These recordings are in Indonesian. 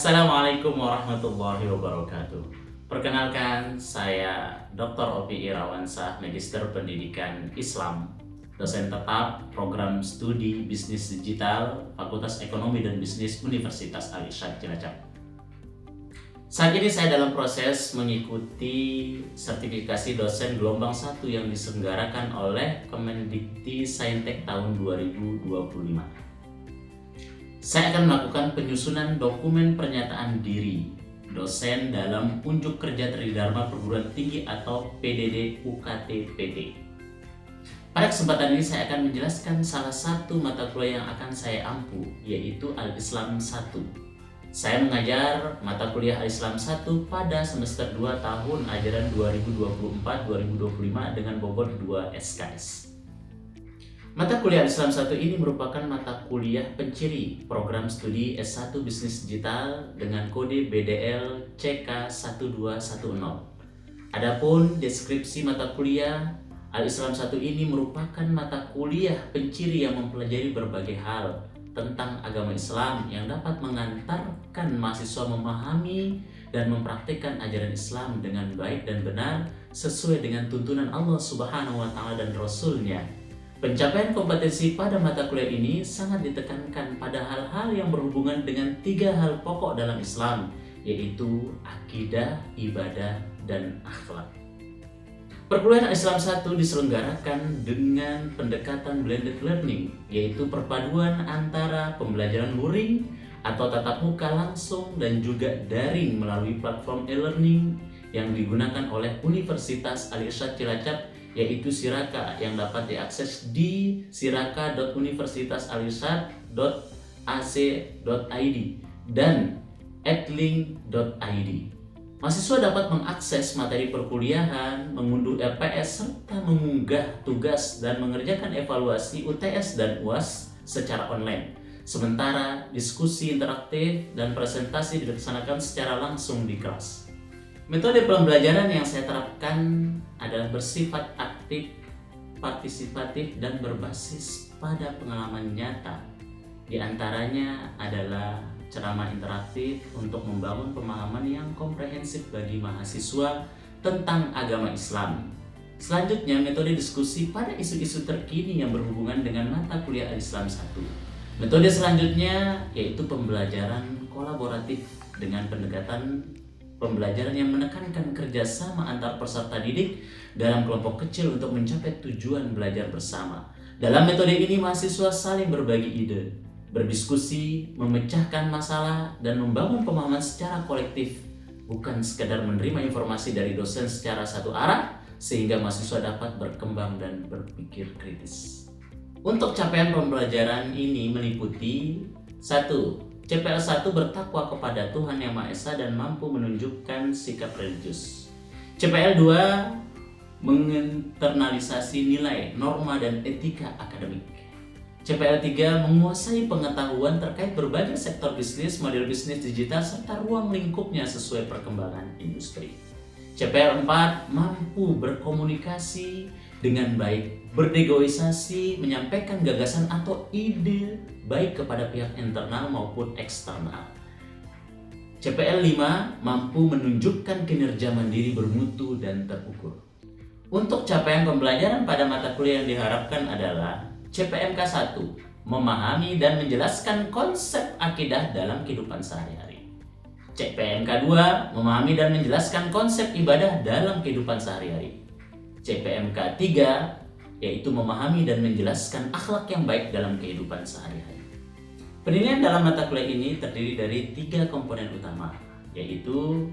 Assalamualaikum warahmatullahi wabarakatuh. Perkenalkan, saya Dr. Opi Irawansyah, Magister Pendidikan Islam, dosen tetap program studi bisnis digital Fakultas Ekonomi dan Bisnis Universitas Al-Irsyad Cilacap. Saat ini saya dalam proses mengikuti sertifikasi dosen gelombang 1 yang diselenggarakan oleh Kemendikti Saintek tahun 2025. Saya akan melakukan penyusunan dokumen pernyataan diri dosen dalam Unjuk Kerja Tridharma Perguruan Tinggi atau PDD UKT PT. Pada kesempatan ini saya akan menjelaskan salah satu mata kuliah yang akan saya ampu, yaitu Al-Islam 1. Saya mengajar mata kuliah Al-Islam 1 pada semester 2 tahun ajaran 2024-2025 dengan bobot 2 SKS. Mata kuliah Islam 1 ini merupakan mata kuliah penciri program studi S1 Bisnis Digital dengan kode BDL CK1210. Adapun deskripsi mata kuliah Al-Islam 1 ini merupakan mata kuliah penciri yang mempelajari berbagai hal tentang agama Islam yang dapat mengantarkan mahasiswa memahami dan mempraktikkan ajaran Islam dengan baik dan benar sesuai dengan tuntunan Allah Subhanahu wa Ta'ala dan Rasul-Nya. Pencapaian kompetensi pada mata kuliah ini sangat ditekankan pada hal-hal yang berhubungan dengan 3 hal pokok dalam Islam, yaitu akidah, ibadah, dan akhlak. Perkuliahan Islam 1 diselenggarakan dengan pendekatan blended learning, yaitu perpaduan antara pembelajaran luring atau tatap muka langsung dan juga daring melalui platform e-learning yang digunakan oleh Universitas Al-Irsyad Cilacap, yaitu Siraka, yang dapat diakses di siraka.universitasalirsyad.ac.id dan @link.id. Mahasiswa dapat mengakses materi perkuliahan, mengunduh RPS, serta mengunggah tugas dan mengerjakan evaluasi UTS dan UAS secara online. Sementara diskusi interaktif dan presentasi dilaksanakan secara langsung di kelas. Metode pembelajaran yang saya terapkan adalah bersifat aktif, partisipatif, dan berbasis pada pengalaman nyata. Di antaranya adalah ceramah interaktif untuk membangun pemahaman yang komprehensif bagi mahasiswa tentang agama Islam. Selanjutnya, metode diskusi pada isu-isu terkini yang berhubungan dengan mata kuliah Al-Islam 1. Metode selanjutnya yaitu pembelajaran kolaboratif dengan pendekatan pembelajaran yang menekankan kerjasama antar peserta didik dalam kelompok kecil untuk mencapai tujuan belajar bersama. Dalam metode ini, mahasiswa saling berbagi ide, berdiskusi, memecahkan masalah, dan membangun pemahaman secara kolektif, bukan sekedar menerima informasi dari dosen secara satu arah, sehingga mahasiswa dapat berkembang dan berpikir kritis. Untuk capaian pembelajaran ini meliputi 1. CPL 1 bertakwa kepada Tuhan Yang Maha Esa dan mampu menunjukkan sikap religius. CPL 2 menginternalisasi nilai, norma, dan etika akademik. CPL 3 menguasai pengetahuan terkait berbagai sektor bisnis, model bisnis digital, serta ruang lingkupnya sesuai perkembangan industri. CPL 4 mampu berkomunikasi dengan baik, bernegosiasi, menyampaikan gagasan atau ide baik kepada pihak internal maupun eksternal. CPL 5 mampu menunjukkan kinerja mandiri bermutu dan terukur. Untuk capaian pembelajaran pada mata kuliah yang diharapkan adalah CPMK 1 memahami dan menjelaskan konsep akidah dalam kehidupan sehari-hari. CPMK 2 memahami dan menjelaskan konsep ibadah dalam kehidupan sehari-hari. CPMK 3 yaitu memahami dan menjelaskan akhlak yang baik dalam kehidupan sehari-hari. Penilaian dalam mata kuliah ini terdiri dari 3 komponen utama, yaitu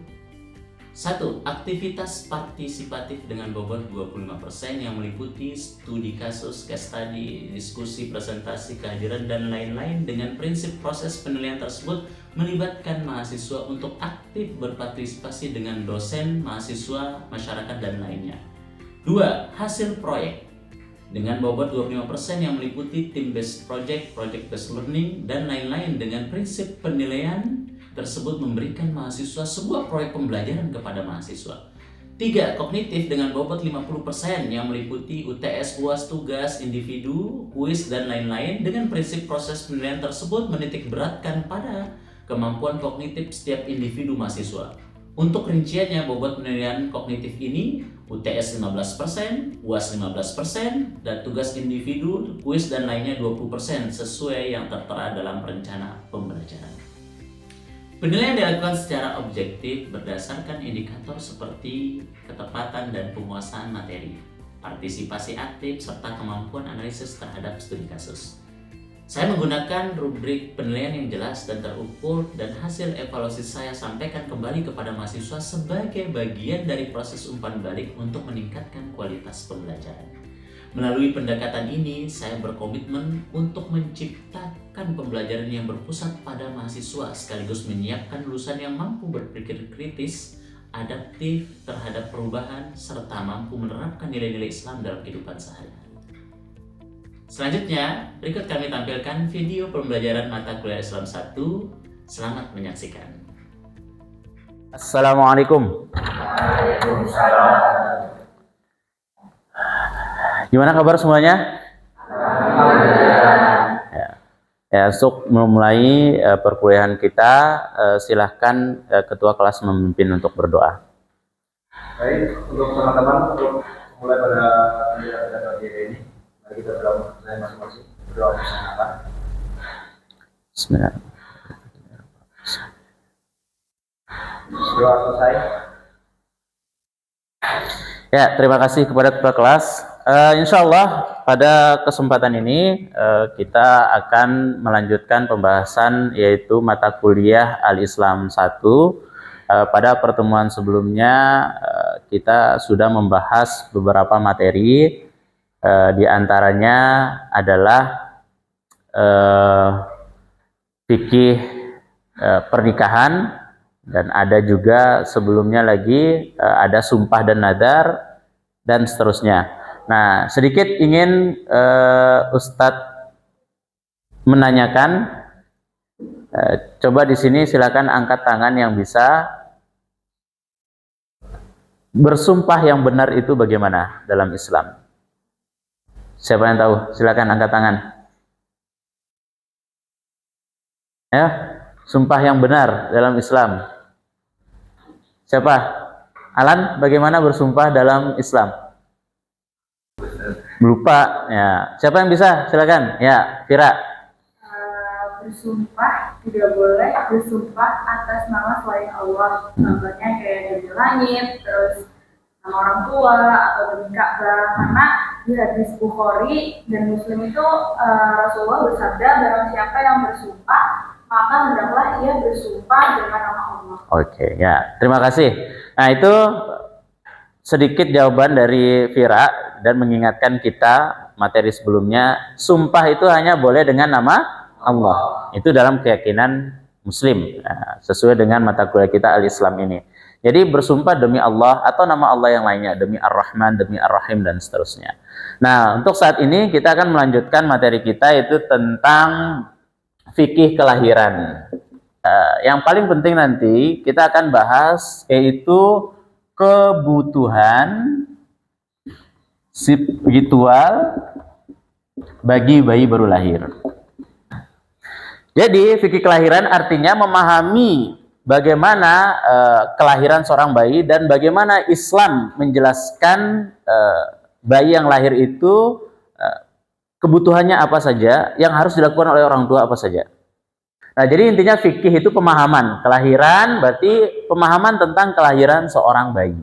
1. Aktivitas partisipatif dengan bobot 25% yang meliputi studi kasus, case study, diskusi, presentasi, kehadiran, dan lain-lain. Dengan prinsip proses penilaian tersebut melibatkan mahasiswa untuk aktif berpartisipasi dengan dosen, mahasiswa, masyarakat, dan lainnya. 2. Hasil proyek dengan bobot 25% yang meliputi team-based project, project-based learning, dan lain-lain. Dengan prinsip penilaian tersebut memberikan mahasiswa sebuah proyek pembelajaran kepada mahasiswa. 3. Kognitif dengan bobot 50% yang meliputi UTS, UAS, tugas, individu, kuis, dan lain-lain. Dengan prinsip proses penilaian tersebut menitik beratkan pada kemampuan kognitif setiap individu mahasiswa. Untuk rinciannya, bobot penilaian kognitif ini UTS 15%, UAS 15%, dan tugas individu, kuis dan lainnya 20% sesuai yang tertera dalam rencana pembelajaran. Penilaian dilakukan secara objektif berdasarkan indikator seperti ketepatan dan penguasaan materi, partisipasi aktif, serta kemampuan analisis terhadap studi kasus. Saya menggunakan rubrik penilaian yang jelas dan terukur, dan hasil evaluasi saya sampaikan kembali kepada mahasiswa sebagai bagian dari proses umpan balik untuk meningkatkan kualitas pembelajaran. Melalui pendekatan ini, saya berkomitmen untuk menciptakan pembelajaran yang berpusat pada mahasiswa sekaligus menyiapkan lulusan yang mampu berpikir kritis, adaptif terhadap perubahan, serta mampu menerapkan nilai-nilai Islam dalam kehidupan sehari-hari. Selanjutnya, berikut kami tampilkan video pembelajaran mata kuliah Islam 1. Selamat menyaksikan. Assalamualaikum. Gimana kabar semuanya? Ya, untuk memulai perkuliahan kita, silahkan ketua kelas memimpin untuk berdoa. Baik, untuk teman-teman untuk mulai pada pagi ini, mari kita berdoa masing-masing, berdoa bersama. Bismillah. Doa selesai. Ya, terima kasih kepada ketua kelas. Insya Allah pada kesempatan ini kita akan melanjutkan pembahasan yaitu mata kuliah Al-Islam 1. Pada pertemuan sebelumnya kita sudah membahas beberapa materi, di antaranya adalah fikih pernikahan, dan ada juga sebelumnya lagi ada sumpah dan nadar dan seterusnya. Nah, sedikit ingin Ustadz menanyakan, coba di sini silakan angkat tangan yang bisa. Bersumpah yang benar itu bagaimana dalam Islam? Siapa yang tahu? Silakan angkat tangan. Ya, sumpah yang benar dalam Islam. Siapa? Alan, bagaimana bersumpah dalam Islam? Lupa. Ya, siapa yang bisa? Silakan. Ya, Vira. Bersumpah tidak boleh bersumpah atas nama selain Allah. Contohnya kayak dari langit, terus nama orang tua atau demi Ka'bah. Karena di hadis Bukhari dan Muslim itu Rasulullah bersabda, barang siapa yang bersumpah maka hendaklah ia bersumpah dengan nama Allah. Oke, ya, terima kasih. Nah, itu sedikit jawaban dari Vira dan mengingatkan kita materi sebelumnya, sumpah itu hanya boleh dengan nama Allah. Itu dalam keyakinan Muslim, sesuai dengan mata kuliah kita Al-Islam ini. Jadi bersumpah demi Allah atau nama Allah yang lainnya, demi Ar-Rahman, demi Ar-Rahim, dan seterusnya. Nah, untuk saat ini kita akan melanjutkan materi kita, itu tentang fikih kelahiran. Yang paling penting nanti kita akan bahas yaitu kebutuhan spiritual bagi bayi baru lahir. Jadi fikih kelahiran artinya memahami bagaimana kelahiran seorang bayi dan bagaimana Islam menjelaskan bayi yang lahir itu kebutuhannya apa saja, yang harus dilakukan oleh orang tua apa saja. Nah, jadi intinya fikih itu pemahaman kelahiran, berarti pemahaman tentang kelahiran seorang bayi.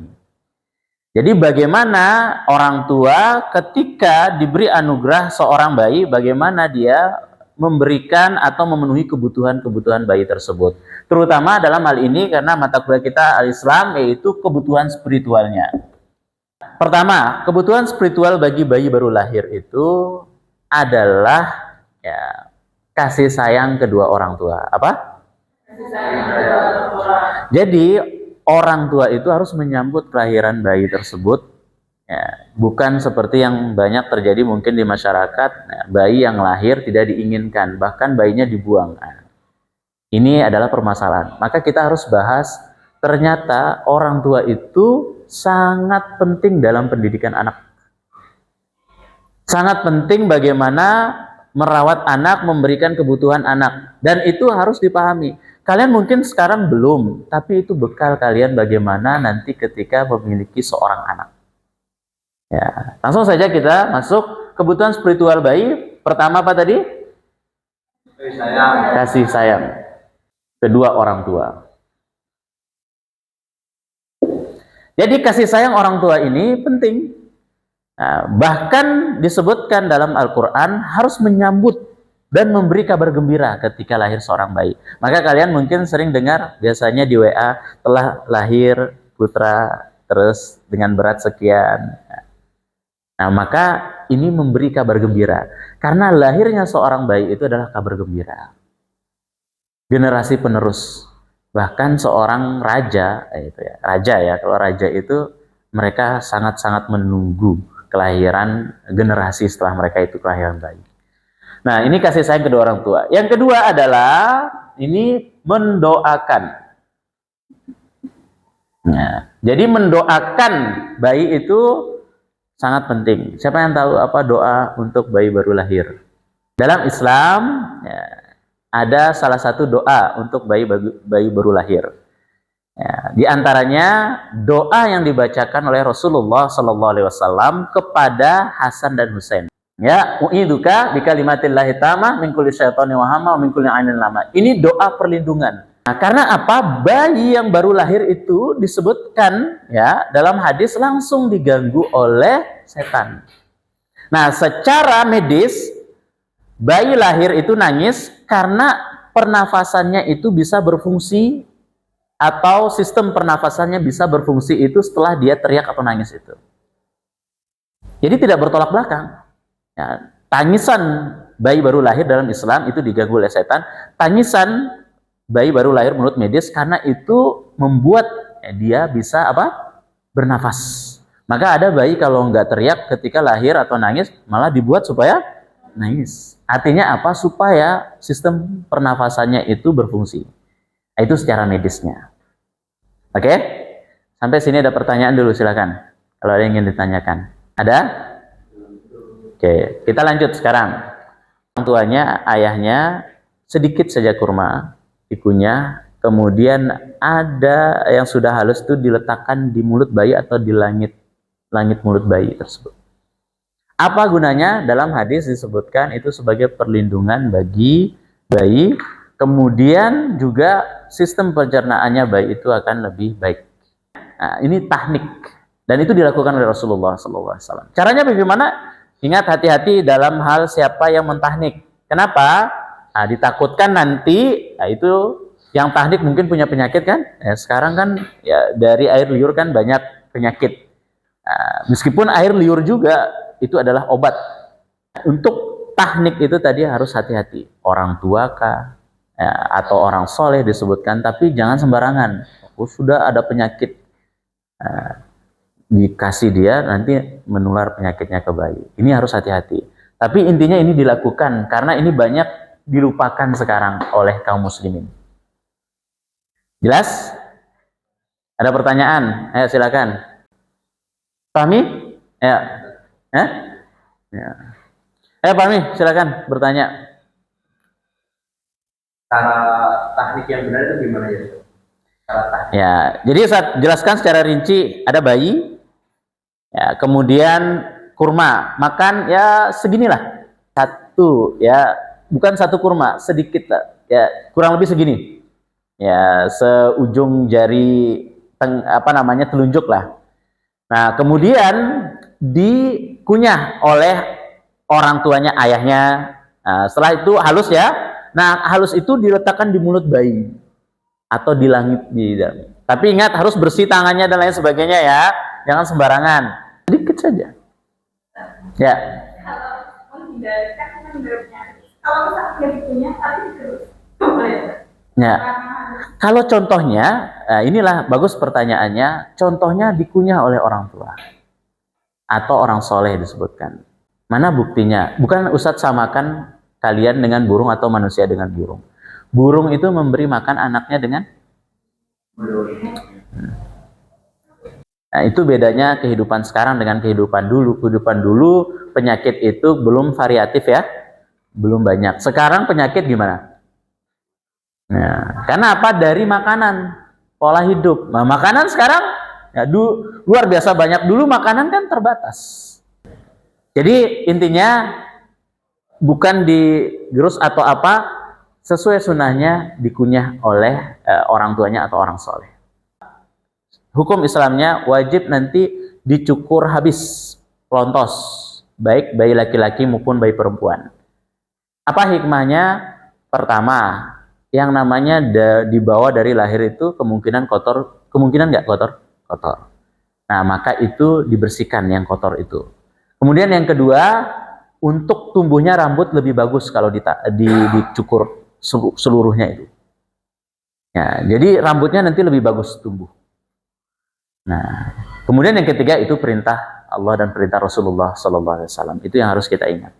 Jadi bagaimana orang tua ketika diberi anugerah seorang bayi, bagaimana dia memberikan atau memenuhi kebutuhan-kebutuhan bayi tersebut. Terutama dalam hal ini karena mata kuliah kita Al-Islam, yaitu kebutuhan spiritualnya. Pertama, kebutuhan spiritual bagi bayi baru lahir itu adalah ya, kasih sayang kedua orang tua. Apa? Kasih sayang kedua orang tua. Jadi orang tua itu harus menyambut kelahiran bayi tersebut, ya, bukan seperti yang banyak terjadi mungkin di masyarakat, ya, bayi yang lahir tidak diinginkan, bahkan bayinya dibuang. Nah, ini adalah permasalahan. Maka kita harus bahas, ternyata orang tua itu sangat penting dalam pendidikan anak. Sangat penting bagaimana merawat anak, memberikan kebutuhan anak. Dan itu harus dipahami. kalian mungkin sekarang belum, tapi itu bekal kalian bagaimana nanti ketika memiliki seorang anak. Ya, langsung saja kita masuk kebutuhan spiritual bayi. Pertama apa tadi? Kasih sayang. Kedua, orang tua. Jadi kasih sayang orang tua ini penting. Nah, bahkan disebutkan dalam Al-Quran harus menyambut dan memberi kabar gembira ketika lahir seorang bayi. Maka kalian mungkin sering dengar biasanya di WA, telah lahir putra terus dengan berat sekian. Nah, maka ini memberi kabar gembira. Karena lahirnya seorang bayi itu adalah kabar gembira. Generasi penerus. Bahkan seorang raja, kalau raja itu mereka sangat-sangat menunggu kelahiran generasi setelah mereka itu kelahiran bayi. Nah, ini kasih sayang kedua orang tua. Yang kedua adalah ini mendoakan. Nah, jadi mendoakan bayi itu sangat penting. Siapa yang tahu apa doa untuk bayi baru lahir? Dalam Islam ya, ada salah satu doa untuk bayi baru lahir. Ya, di antaranya doa yang dibacakan oleh Rasulullah SAW kepada Hasan dan Husain. Ya, u'iduka bikalimatillahi tamah min kulli syaithanin wa hamma wa min kulli ainin lama. Ini doa perlindungan. Nah, karena apa? Bayi yang baru lahir itu disebutkan ya dalam hadis langsung diganggu oleh setan. Nah, secara medis bayi lahir itu nangis karena pernafasannya itu bisa berfungsi atau sistem pernafasannya bisa berfungsi itu setelah dia teriak atau nangis itu. Jadi tidak bertolak belakang. Ya, tangisan bayi baru lahir dalam Islam itu diganggu oleh setan. Tangisan bayi baru lahir menurut medis karena itu membuat dia bisa apa? Bernafas. Maka ada bayi kalau nggak teriak ketika lahir atau nangis malah dibuat supaya nangis. Artinya apa? Supaya sistem pernafasannya itu berfungsi. Itu secara medisnya. Oke? Sampai sini ada pertanyaan dulu, silakan. Kalau ada yang ingin ditanyakan. Ada? Oke, kita lanjut sekarang. Orang tuanya, ayahnya, sedikit saja kurma dikunyah. Kemudian ada yang sudah halus itu diletakkan di mulut bayi atau di langit mulut bayi tersebut. Apa gunanya? Dalam hadis disebutkan itu sebagai perlindungan bagi bayi. Kemudian juga sistem pencernaannya bayi itu akan lebih baik. Nah, ini teknik dan itu dilakukan oleh Rasulullah SAW. Caranya bagaimana? Ingat, hati-hati dalam hal siapa yang mentahnik. Kenapa? Nah, ditakutkan nanti, nah itu yang tahnik mungkin punya penyakit kan? Ya, sekarang kan ya dari air liur kan banyak penyakit. Nah, meskipun air liur juga itu adalah obat. Untuk tahnik itu tadi harus hati-hati. Orang tua kah? Ya, atau orang soleh disebutkan, tapi jangan sembarangan. Sudah ada penyakit, dikasih dia nanti menular penyakitnya ke bayi. Ini harus hati-hati. Tapi intinya ini dilakukan karena ini banyak dilupakan sekarang oleh kaum muslimin. Jelas? Ada pertanyaan? Ayo silakan. Fahmi? Ya. Ya. Fahmi, silakan bertanya. Cara teknik yang benar itu gimana ya? Ya, jadi saya jelaskan secara rinci. Ada bayi, ya, kemudian kurma, makan ya seginilah, satu, ya, bukan satu kurma, sedikit lah, ya, kurang lebih segini, ya, seujung jari telunjuk lah. Nah, kemudian dikunyah oleh orang tuanya, ayahnya. Nah, setelah itu halus ya. Nah, halus itu diletakkan di mulut bayi atau di langit di dalam. Tapi ingat harus bersih tangannya dan lain sebagainya ya. Jangan sembarangan. Sedikit saja. Ya. Kalau misalnya dikunyah tapi terus. Ya. Kalau contohnya, nah inilah bagus pertanyaannya. Contohnya dikunyah oleh orang tua atau orang soleh disebutkan. Mana buktinya? Bukan Ustadz samakan kalian dengan burung atau manusia dengan burung. Burung itu memberi makan anaknya dengan Nah, itu bedanya kehidupan sekarang dengan kehidupan dulu. Kehidupan dulu penyakit itu belum variatif ya, belum banyak. Sekarang penyakit gimana? Nah, karena apa? Dari makanan, pola hidup. Nah, makanan sekarang ya luar biasa banyak. Dulu makanan kan terbatas. Jadi intinya bukan digerus atau apa, sesuai sunnahnya dikunyah oleh orang tuanya atau orang soleh. Hukum Islamnya wajib nanti dicukur habis, pelontos, baik bayi laki-laki maupun bayi perempuan. Apa hikmahnya? Pertama, yang namanya dibawa dari lahir itu kemungkinan kotor, kemungkinan nggak kotor? Kotor. Nah, maka itu dibersihkan yang kotor itu. Kemudian yang kedua, untuk tumbuhnya rambut lebih bagus kalau dicukur seluruhnya itu. Ya, jadi rambutnya nanti lebih bagus tumbuh. Nah, kemudian yang ketiga itu perintah Allah dan perintah Rasulullah SAW. Itu yang harus kita ingat.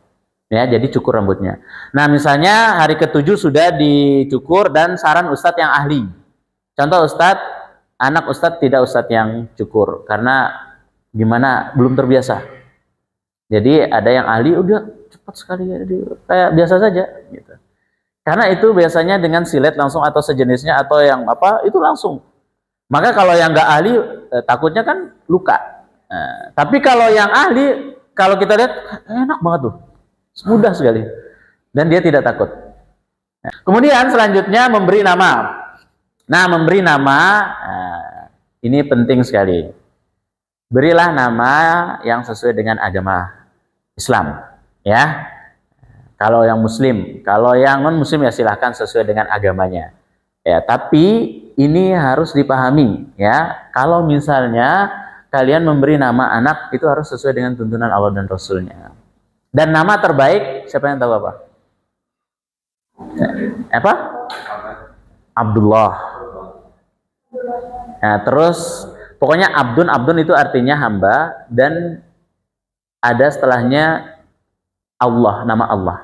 Ya, jadi cukur rambutnya. Nah, misalnya hari ke-7 sudah dicukur dan saran ustadz yang ahli. Contoh ustadz, anak ustadz tidak ustadz yang cukur karena gimana belum terbiasa. Jadi ada yang ahli udah cepat sekali kayak biasa saja gitu. Karena itu biasanya dengan silet langsung atau sejenisnya atau yang apa itu langsung. Maka kalau yang nggak ahli takutnya kan luka. Nah, tapi kalau yang ahli kalau kita lihat enak banget tuh. Mudah sekali. Dan dia tidak takut. Kemudian selanjutnya memberi nama. Nah, memberi nama ini penting sekali. Berilah nama yang sesuai dengan agama Islam, ya. Kalau yang muslim, kalau yang non muslim ya silahkan sesuai dengan agamanya. Ya, tapi ini harus dipahami, ya. Kalau misalnya kalian memberi nama anak itu harus sesuai dengan tuntunan Allah dan Rasulnya. Dan nama terbaik, siapa yang tahu apa? Apa? Abdullah. Nah, terus pokoknya Abdun itu artinya hamba dan ada setelahnya Allah, nama Allah.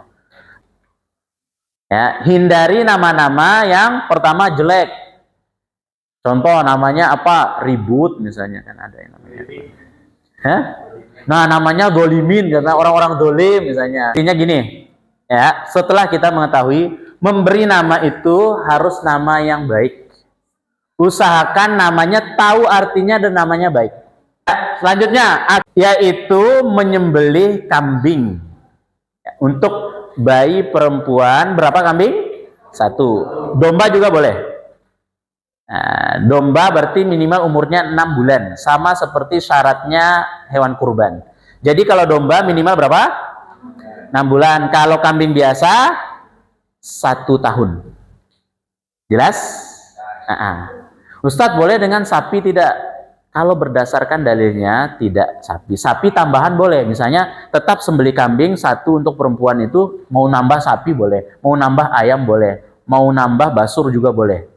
Ya, hindari nama-nama yang pertama jelek. Contoh namanya apa? Ribut misalnya kan ada yang namanya. Hah? Nah, namanya dolimin karena orang-orang dolim misalnya. Artinya gini, ya, setelah kita mengetahui memberi nama itu harus nama yang baik. Usahakan namanya tahu artinya dan namanya baik. Selanjutnya yaitu menyembelih kambing. Untuk bayi perempuan berapa kambing? 1. Domba juga boleh. Nah, domba berarti minimal umurnya 6 bulan, sama seperti syaratnya hewan kurban. Jadi kalau domba minimal berapa? 6 bulan. Kalau kambing biasa 1 tahun. Jelas? Ustadz boleh dengan sapi tidak? Kalau berdasarkan dalilnya tidak sapi. Sapi tambahan boleh. Misalnya tetap sembelih kambing 1 untuk perempuan itu, mau nambah sapi boleh, mau nambah ayam boleh, mau nambah basur juga boleh.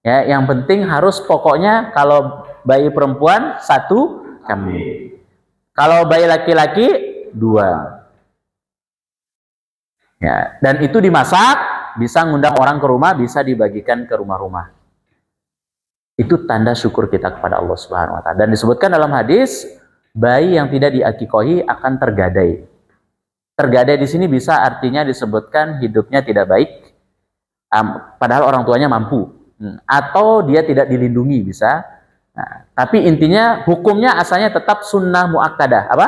Ya, yang penting harus pokoknya kalau bayi perempuan 1 kambing. Kalau bayi laki-laki 2. Ya, dan itu dimasak, bisa ngundang orang ke rumah, bisa dibagikan ke rumah-rumah. Itu tanda syukur kita kepada Allah Subhanahu wa taala. Dan disebutkan dalam hadis, bayi yang tidak diakikohi akan tergadai. Tergadai di sini bisa artinya disebutkan hidupnya tidak baik, padahal orang tuanya mampu. Atau dia tidak dilindungi bisa. Nah, tapi intinya hukumnya asalnya tetap sunnah muakkadah. Apa?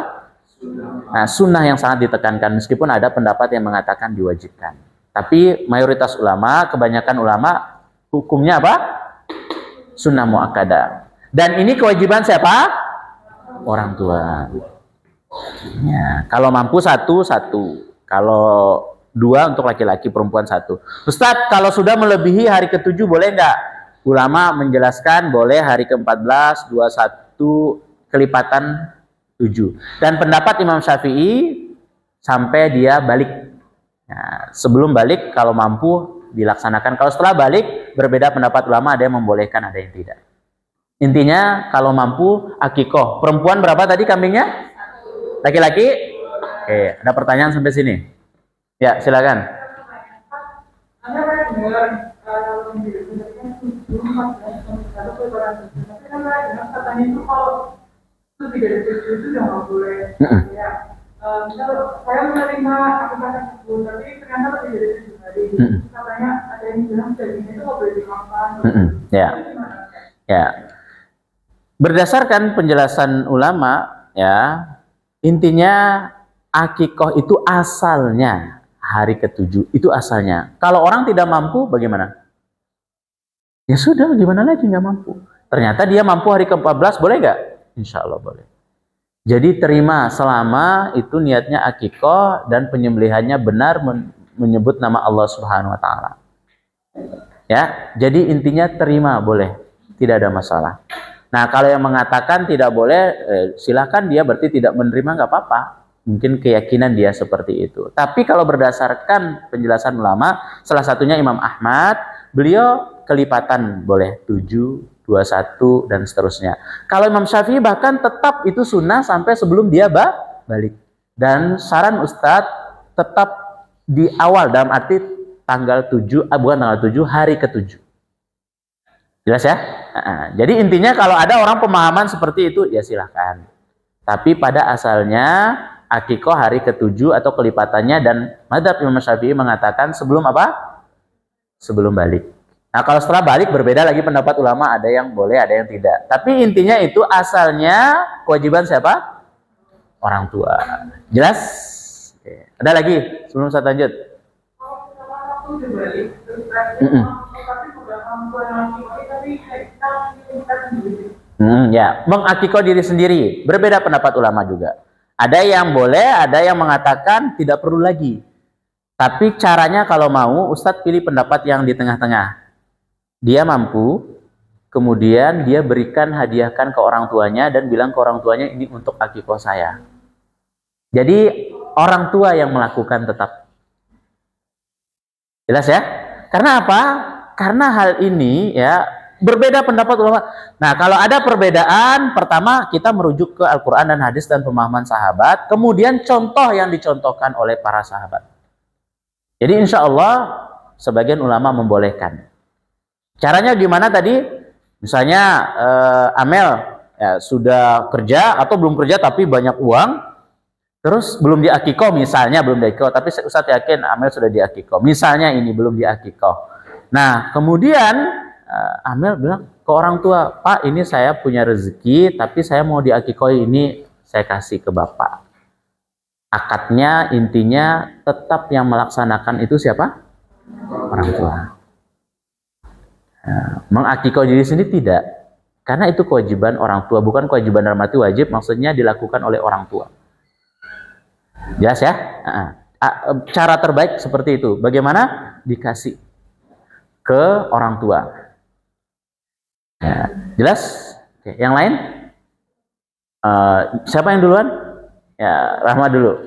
Nah, sunnah yang sangat ditekankan meskipun ada pendapat yang mengatakan diwajibkan. Tapi mayoritas ulama, kebanyakan ulama hukumnya apa? Sunnah muakkadah. Dan ini kewajiban siapa? Orang tua. Ya, kalau mampu 1. Kalau 2 untuk laki-laki, perempuan 1. Ustadz, kalau sudah melebihi hari ke-7 boleh nggak? Ulama menjelaskan boleh hari ke-14, 21, kelipatan 7. Dan pendapat Imam Syafi'i sampai dia balik. Nah, sebelum balik kalau mampu dilaksanakan. Kalau setelah balik berbeda pendapat ulama, ada yang membolehkan, ada yang tidak. Intinya kalau mampu akikoh. Perempuan berapa tadi kambingnya? Laki-laki? Oke, ada pertanyaan sampai sini? Ya, silakan. misal saya menerima akikah tersebut, tapi ternyata lebih dari 7 hari. Katanya ada yang bilang daging itu nggak boleh dimakan. Ya, ya. Berdasarkan penjelasan ulama, ya, intinya akikoh itu asalnya hari ke-7, itu asalnya. Kalau orang tidak mampu, bagaimana? Ya sudah, gimana lagi nggak mampu? Ternyata dia mampu hari ke-14, boleh nggak? Insya Allah boleh. Jadi terima selama itu niatnya akikoh dan penyembelihannya benar menyebut nama Allah Subhanahu Wa Taala. Ya, jadi intinya terima boleh, tidak ada masalah. Nah, kalau yang mengatakan tidak boleh, silakan, dia berarti tidak menerima, nggak apa-apa. Mungkin keyakinan dia seperti itu. Tapi kalau berdasarkan penjelasan ulama, salah satunya Imam Ahmad, beliau kelipatan boleh 7, 21 dan seterusnya. Kalau Imam Syafi'i bahkan tetap itu sunnah sampai sebelum dia balik. Dan saran Ustadz tetap di awal, dalam arti tanggal 7, bukan tanggal 7, hari ke-7. Jelas ya? Jadi intinya kalau ada orang pemahaman seperti itu, ya silahkan. Tapi pada asalnya akikoh hari ke-7 atau kelipatannya, dan mazhab Imam Syafi'i mengatakan sebelum apa? Sebelum balik. Nah, kalau setelah balik berbeda lagi pendapat ulama, ada yang boleh, ada yang tidak. Tapi intinya itu asalnya kewajiban siapa? Orang tua. Jelas? Oke. Ada lagi sebelum saya lanjut? Ya, mengakikoh diri sendiri. Berbeda pendapat ulama juga. Ada yang boleh, ada yang mengatakan tidak perlu lagi. Tapi caranya kalau mau, Ustadz pilih pendapat yang di tengah-tengah. Dia mampu, kemudian dia berikan, hadiahkan ke orang tuanya dan bilang ke orang tuanya, ini untuk akikoh saya. Jadi orang tua yang melakukan tetap. Jelas ya? Karena apa? Karena hal ini ya berbeda pendapat ulama. Nah, kalau ada perbedaan, pertama kita merujuk ke Al-Quran dan hadis dan pemahaman sahabat, kemudian contoh yang dicontohkan oleh para sahabat. Jadi insya Allah sebagian ulama membolehkan. Caranya gimana tadi? Misalnya Amel ya, sudah kerja atau belum kerja tapi banyak uang, terus belum diakikoh, misalnya belum diakikoh, tapi Ustadz yakin Amel sudah diakikoh. Misalnya ini belum diakikoh. Nah, kemudian Amel bilang ke orang tua, Pak, ini saya punya rezeki, tapi saya mau diakikoh, ini saya kasih ke Bapak. Akadnya intinya tetap yang melaksanakan itu siapa? Orang tua. Mengakikoh diri sendiri tidak, karena itu kewajiban orang tua, bukan kewajiban dalam arti wajib, maksudnya dilakukan oleh orang tua. Jelas ya? Cara terbaik seperti itu. Bagaimana? Dikasih ke orang tua. Jelas? Oke. Yang lain? Siapa yang duluan? Ya, Rahma dulu.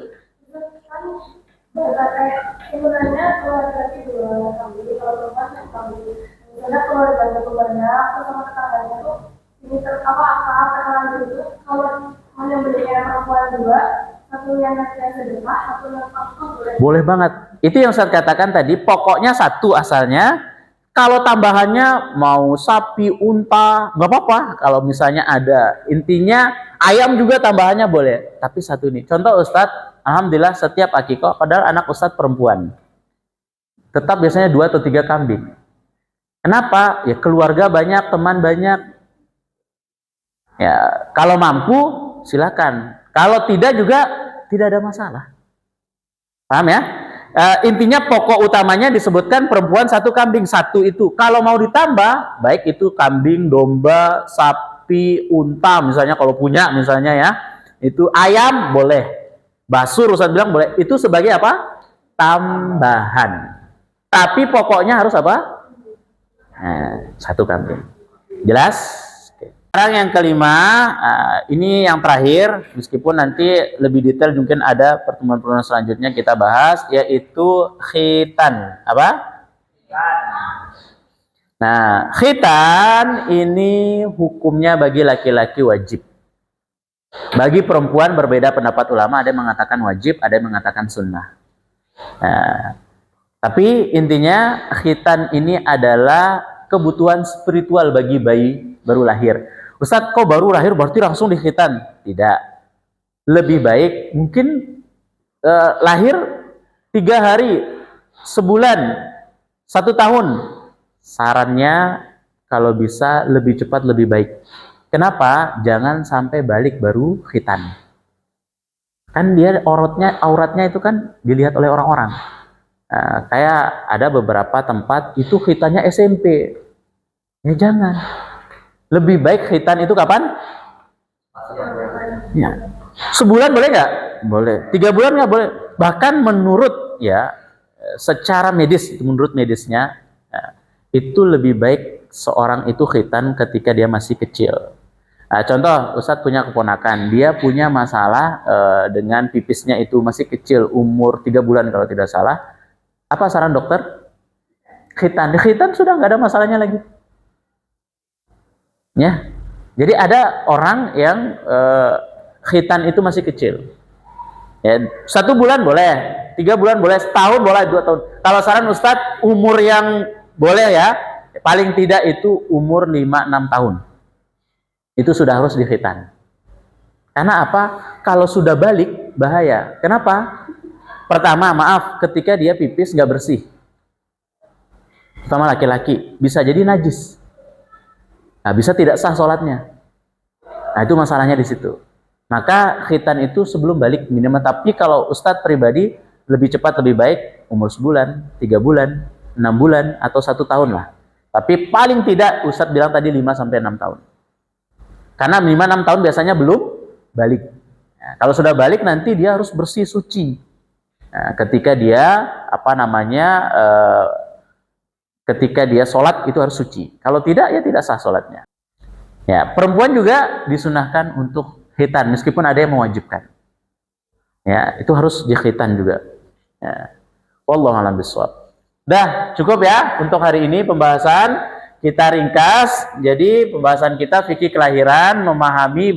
Sebenarnya kalau laki-laki 2 kambing, kalau perempuan 1 kambing. Misalnya keluarganya tuh banyak, terus sama tetangganya tuh ini akrab terkenal gitu. Kalau hanya belinya perempuan 2, satu yang ngasih sedekah, satu yang waktu boleh. Boleh banget. Itu yang saya katakan tadi. Pokoknya 1 asalnya. Kalau tambahannya mau sapi, unta, nggak apa-apa. Kalau misalnya ada, intinya ayam juga tambahannya boleh. Tapi 1 nih. Contoh Ustadz, alhamdulillah setiap akikoh, padahal anak Ustadz perempuan, tetap biasanya 2 atau 3 kambing. Kenapa? Ya keluarga banyak, teman banyak. Ya kalau mampu silakan. Kalau tidak juga tidak ada masalah. Paham ya? Intinya pokok utamanya disebutkan perempuan 1 kambing, 1 itu. Kalau mau ditambah, baik itu kambing, domba, sapi, unta, misalnya kalau punya, misalnya ya, itu ayam boleh, basur Ustaz bilang boleh. Itu sebagai apa? Tambahan. Tapi pokoknya harus apa? 1 kambing. Jelas? Sekarang yang kelima, ini yang terakhir, meskipun nanti lebih detail mungkin ada pertemuan-pertemuan selanjutnya kita bahas, yaitu khitan. Apa? Nah, khitan ini hukumnya bagi laki-laki wajib. Bagi perempuan berbeda pendapat ulama, ada yang mengatakan wajib, ada yang mengatakan sunnah. Nah, tapi intinya khitan ini adalah kebutuhan spiritual bagi bayi baru lahir. Ustadz, kok baru lahir berarti langsung dikhitan? Tidak. Lebih baik mungkin lahir 3 hari, sebulan, 1 tahun, sarannya kalau bisa lebih cepat lebih baik. Kenapa? Jangan sampai balik baru khitan. Kan dia auratnya itu kan dilihat oleh orang-orang. Kayak ada beberapa tempat itu khitannya SMP. Ya jangan. Lebih baik khitan itu kapan? Ya. Sebulan boleh nggak? Boleh. 3 bulan nggak boleh. Bahkan menurut ya secara medis, menurut medisnya itu lebih baik seorang itu khitan ketika dia masih kecil. Contoh, Ustadz punya keponakan, dia punya masalah dengan pipisnya itu masih kecil, umur 3 bulan kalau tidak salah. Apa saran dokter? Khitan. Di khitan sudah nggak ada masalahnya lagi. Ya. Jadi ada orang yang khitan itu masih kecil. Ya, 1 bulan boleh, 3 bulan boleh, setahun boleh, 2 tahun. Kalau saran Ustadz, umur yang boleh ya, paling tidak itu umur 5-6 tahun. Itu sudah harus dikhitan. Karena apa? Kalau sudah balik, bahaya. Kenapa? Pertama, maaf, ketika dia pipis nggak bersih. Sama laki-laki, bisa jadi najis. Nah, bisa tidak sah sholatnya. Nah, itu masalahnya di situ. Maka khitan itu sebelum balik minimal. Tapi kalau Ustadz pribadi, lebih cepat lebih baik, umur sebulan, 3 bulan, 6 bulan, atau 1 tahun lah. Tapi paling tidak, Ustadz bilang tadi 5-6 tahun. Karena 5-6 tahun biasanya belum balik. Nah, kalau sudah balik nanti dia harus bersih suci. Nah, ketika dia ketika dia sholat itu harus suci. Kalau tidak ya tidak sah sholatnya. Ya, perempuan juga disunahkan untuk khitan meskipun ada yang mewajibkan. Ya, itu harus dikhitan juga. Ya. Wallahu a'lam bishawab. Dah, cukup ya untuk hari ini pembahasan. Kita ringkas, jadi pembahasan kita fikih kelahiran, memahami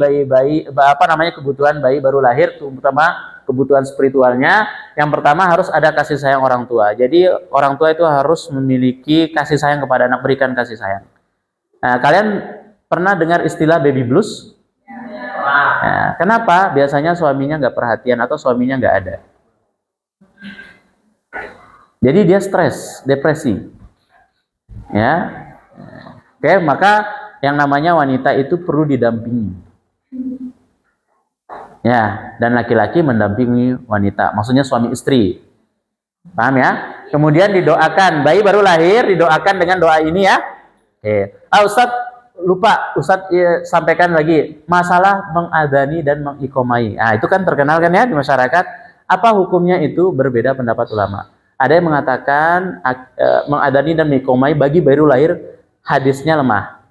kebutuhan bayi baru lahir, terutama kebutuhan spiritualnya. Yang pertama harus ada kasih sayang orang tua. Jadi orang tua itu harus memiliki kasih sayang kepada anak, berikan kasih sayang. Nah, kalian pernah dengar istilah baby blues? Nah, kenapa? Biasanya suaminya nggak perhatian atau suaminya nggak ada. Jadi dia stres, depresi. Ya. Oke, maka yang namanya wanita itu perlu didampingi. Ya, dan laki-laki mendampingi wanita, maksudnya suami istri. Paham ya? Kemudian didoakan, bayi baru lahir didoakan dengan doa ini ya. Oke. Ustadz lupa, Ustadz sampaikan lagi masalah mengadzani dan mengikomai. Nah, itu kan terkenal kan ya di masyarakat. Apa hukumnya itu berbeda pendapat ulama. Ada yang mengatakan mengadzani dan mengikomai bagi baru lahir hadisnya lemah.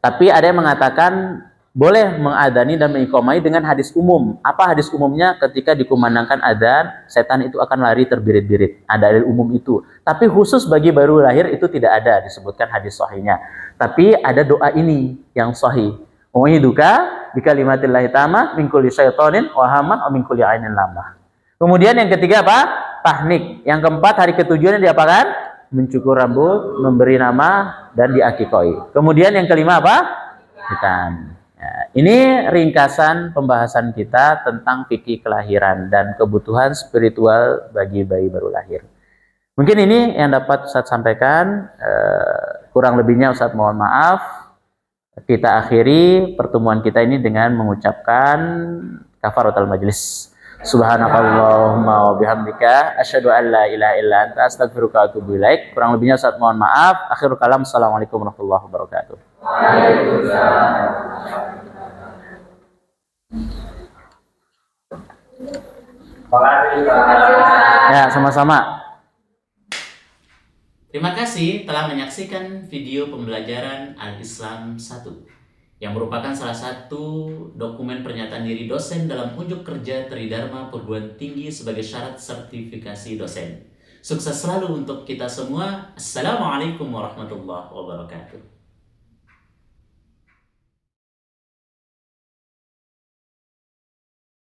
Tapi ada yang mengatakan boleh mengadzani dan mengikomai dengan hadis umum. Apa hadis umumnya? Ketika dikumandangkan adzan, setan itu akan lari terbirit-birit. Ada dalil umum itu. Tapi khusus bagi baru lahir itu tidak ada disebutkan hadis sahihnya. Tapi ada doa ini yang sahih. U'iduka bikalimatillahi tamah min kulli syaitonin wa hamah wa min kulli ainin lamah. Kemudian yang ketiga apa? Tahnik. Yang keempat hari ketujuhnya diapakan? Mencukur rambut, memberi nama, dan diakikoi. Kemudian yang kelima apa? Khitan. Ya, ini ringkasan pembahasan kita tentang fikih kelahiran dan kebutuhan spiritual bagi bayi baru lahir. Mungkin ini yang dapat Ustadz sampaikan. Kurang lebihnya Ustadz mohon maaf. Kita akhiri pertemuan kita ini dengan mengucapkan kafaratul majlis. Subhanakallahumma wa bihamdika asyhadu an la ilaha illa anta astaghfiruka wa atubu ilaik. Kurang lebihnya Ustaz mohon maaf. Akhirul kalam. Assalamualaikum warahmatullahi wabarakatuh. Ya, sama-sama. Terima kasih telah menyaksikan video pembelajaran Al-Islam 1 yang merupakan salah satu dokumen pernyataan diri dosen dalam unjuk kerja Tridharma Perguruan Tinggi sebagai syarat sertifikasi dosen. Sukses selalu untuk kita semua. Assalamualaikum warahmatullahi wabarakatuh.